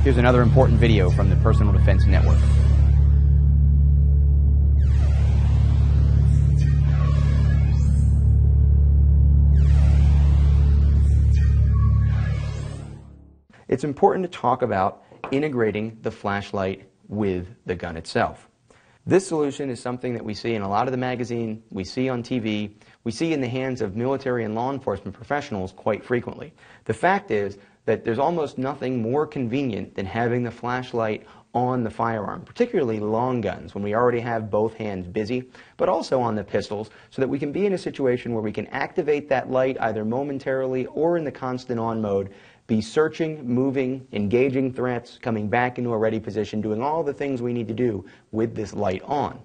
Here's another important video from the Personal Defense Network. It's important to talk about integrating the flashlight with the gun itself. This solution is something that we see in a lot of the magazine, we see on TV, we see in the hands of military and law enforcement professionals quite frequently. The fact is that there's almost nothing more convenient than having the flashlight on the firearm, particularly long guns, when we already have both hands busy, but also on the pistols, so that we can be in a situation where we can activate that light either momentarily or in the constant on mode, be searching, moving, engaging threats, coming back into a ready position, doing all the things we need to do with this light on.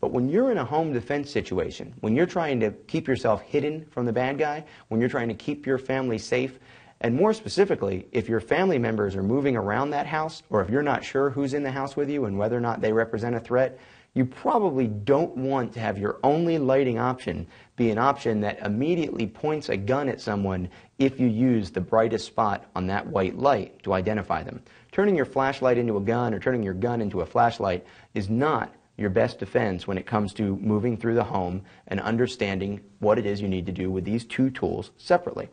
But when you're in a home defense situation, when you're trying to keep yourself hidden from the bad guy, when you're trying to keep your family safe, and more specifically, if your family members are moving around that house, or if you're not sure who's in the house with you and whether or not they represent a threat, you probably don't want to have your only lighting option be an option that immediately points a gun at someone if you use the brightest spot on that white light to identify them. Turning your flashlight into a gun or turning your gun into a flashlight is not your best defense when it comes to moving through the home and understanding what it is you need to do with these two tools separately.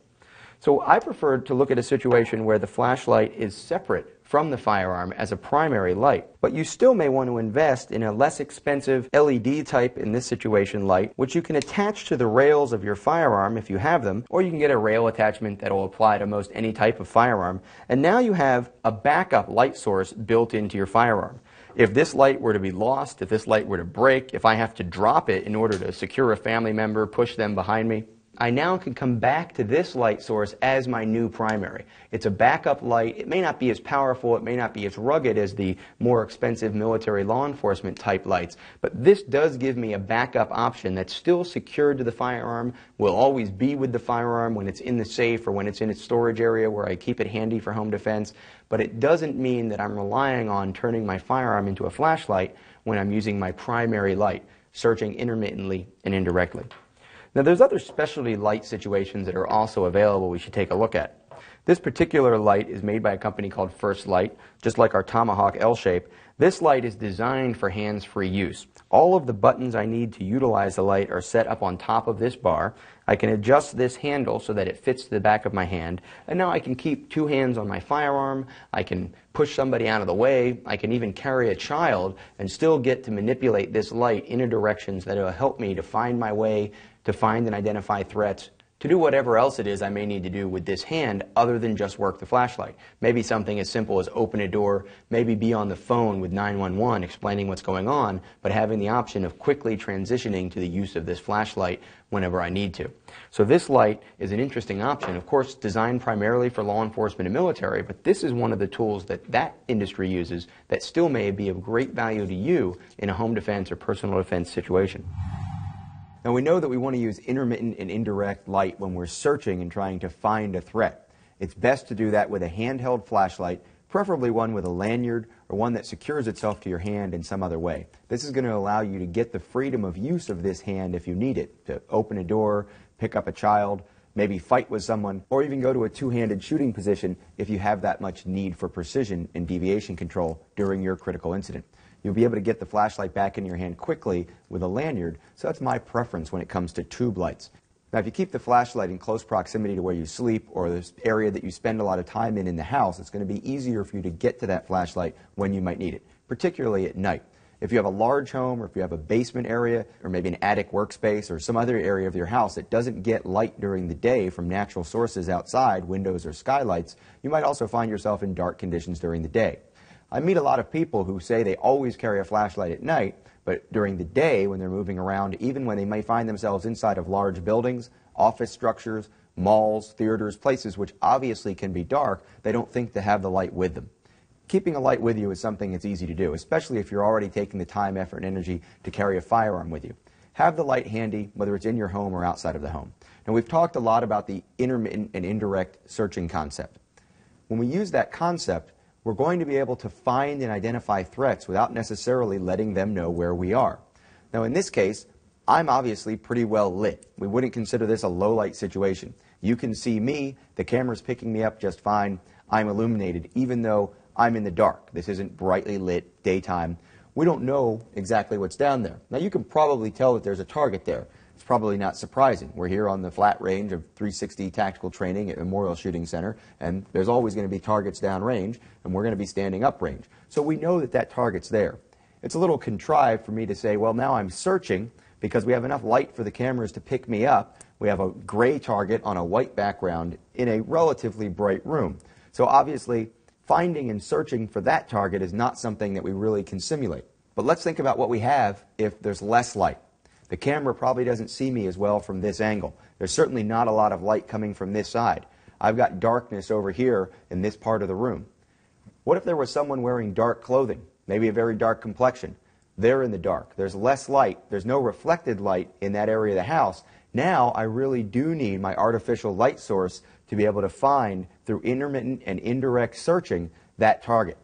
So I prefer to look at a situation where the flashlight is separate from the firearm as a primary light. But you still may want to invest in a less expensive LED type, in this situation, light, which you can attach to the rails of your firearm if you have them, or you can get a rail attachment that will apply to most any type of firearm. And now you have a backup light source built into your firearm. If this light were to be lost, if this light were to break, if I have to drop it in order to secure a family member, push them behind me, I now can come back to this light source as my new primary. It's a backup light. It may not be as powerful, it may not be as rugged as the more expensive military law enforcement type lights, but this does give me a backup option that's still secured to the firearm, will always be with the firearm when it's in the safe or when it's in its storage area where I keep it handy for home defense, but it doesn't mean that I'm relying on turning my firearm into a flashlight when I'm using my primary light, searching intermittently and indirectly. Now, there's other specialty light situations that are also available we should take a look at. This particular light is made by a company called First Light, just like our Tomahawk L-shape. This light is designed for hands-free use. All of the buttons I need to utilize the light are set up on top of this bar. I can adjust this handle so that it fits to the back of my hand, and now I can keep two hands on my firearm, I can push somebody out of the way, I can even carry a child and still get to manipulate this light in directions that will help me to find my way, to find and identify threats, to do whatever else it is I may need to do with this hand other than just work the flashlight. Maybe something as simple as open a door, maybe be on the phone with 911 explaining what's going on, but having the option of quickly transitioning to the use of this flashlight whenever I need to. So this light is an interesting option, of course designed primarily for law enforcement and military, but this is one of the tools that that industry uses that still may be of great value to you in a home defense or personal defense situation. Now, we know that we want to use intermittent and indirect light when we're searching and trying to find a threat. It's best to do that with a handheld flashlight, preferably one with a lanyard or one that secures itself to your hand in some other way. This is going to allow you to get the freedom of use of this hand if you need it, to open a door, pick up a child, maybe fight with someone, or even go to a two-handed shooting position if you have that much need for precision and deviation control during your critical incident. You'll be able to get the flashlight back in your hand quickly with a lanyard, so that's my preference when it comes to tube lights. Now, if you keep the flashlight in close proximity to where you sleep or this area that you spend a lot of time in the house, it's going to be easier for you to get to that flashlight when you might need it, particularly at night. If you have a large home or if you have a basement area or maybe an attic workspace or some other area of your house that doesn't get light during the day from natural sources outside, windows or skylights, you might also find yourself in dark conditions during the day. I meet a lot of people who say they always carry a flashlight at night, but during the day when they're moving around, even when they may find themselves inside of large buildings, office structures, malls, theaters, places which obviously can be dark, they don't think to have the light with them. Keeping a light with you is something that's easy to do, especially if you're already taking the time, effort, and energy to carry a firearm with you. Have the light handy, whether it's in your home or outside of the home. Now, we've talked a lot about the intermittent and indirect searching concept. When we use that concept, we're going to be able to find and identify threats without necessarily letting them know where we are. Now, in this case, I'm obviously pretty well lit. We wouldn't consider this a low light situation. You can see me, the camera's picking me up just fine. I'm illuminated, even though I'm in the dark. This isn't brightly lit daytime. We don't know exactly what's down there. Now, you can probably tell that there's a target there. It's probably not surprising. We're here on the flat range of 360 tactical training at Memorial Shooting Center, and there's always going to be targets downrange, and we're going to be standing uprange. So we know that that target's there. It's a little contrived for me to say, well, now I'm searching because we have enough light for the cameras to pick me up. We have a gray target on a white background in a relatively bright room. So obviously, finding and searching for that target is not something that we really can simulate. But let's think about what we have if there's less light. The camera probably doesn't see me as well from this angle. There's certainly not a lot of light coming from this side. I've got darkness over here in this part of the room. What if there was someone wearing dark clothing, maybe a very dark complexion? They're in the dark. There's less light. There's no reflected light in that area of the house. Now I really do need my artificial light source to be able to find, through intermittent and indirect searching, that target.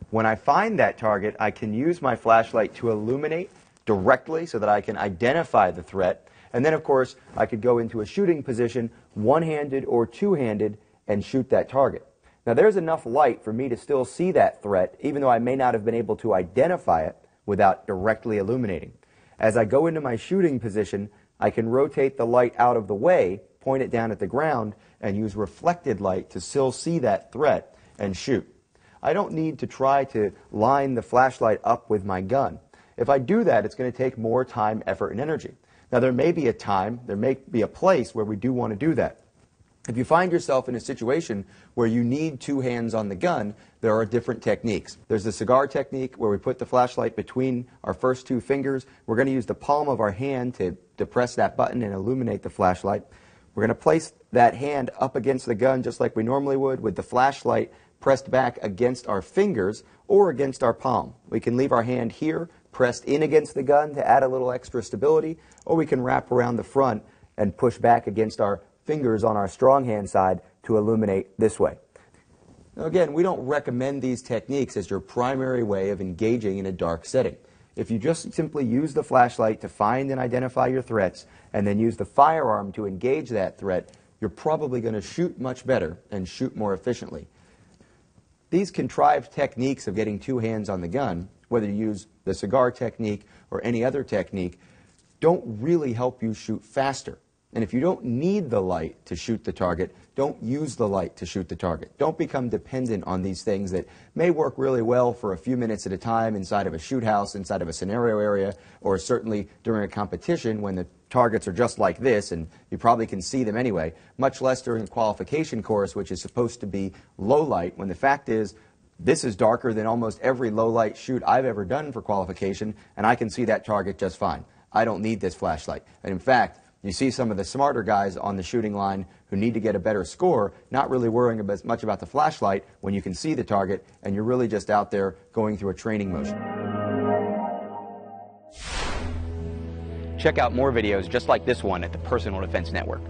When I find that target, I can use my flashlight to illuminate directly so that I can identify the threat. And then, of course, I could go into a shooting position, one-handed or two-handed, and shoot that target. Now, there's enough light for me to still see that threat, even though I may not have been able to identify it without directly illuminating. As I go into my shooting position, I can rotate the light out of the way, point it down at the ground, and use reflected light to still see that threat and shoot. I don't need to try to line the flashlight up with my gun. If I do that, it's going to take more time, effort, and energy. Now, there may be a time, there may be a place where we do want to do that. If you find yourself in a situation where you need two hands on the gun, there are different techniques. There's the cigar technique where we put the flashlight between our first two fingers. We're going to use the palm of our hand to press that button and illuminate the flashlight. We're going to place that hand up against the gun just like we normally would, with the flashlight pressed back against our fingers or against our palm. We can leave our hand here, pressed in against the gun to add a little extra stability, or we can wrap around the front and push back against our fingers on our strong hand side to illuminate this way. Now again, we don't recommend these techniques as your primary way of engaging in a dark setting. If you just simply use the flashlight to find and identify your threats and then use the firearm to engage that threat, you're probably going to shoot much better and shoot more efficiently. These contrived techniques of getting two hands on the gun, whether you use the cigar technique or any other technique, don't really help you shoot faster. And if you don't need the light to shoot the target, don't use the light to shoot the target. Don't become dependent on these things that may work really well for a few minutes at a time inside of a shoot house, inside of a scenario area, or certainly during a competition when the targets are just like this and you probably can see them anyway, much less during a qualification course, which is supposed to be low light, when the fact is this is darker than almost every low light shoot I've ever done for qualification, and I can see that target just fine. I don't need this flashlight. And in fact, you see some of the smarter guys on the shooting line who need to get a better score, not really worrying as much about the flashlight when you can see the target and you're really just out there going through a training motion. Check out more videos just like this one at the Personal Defense Network.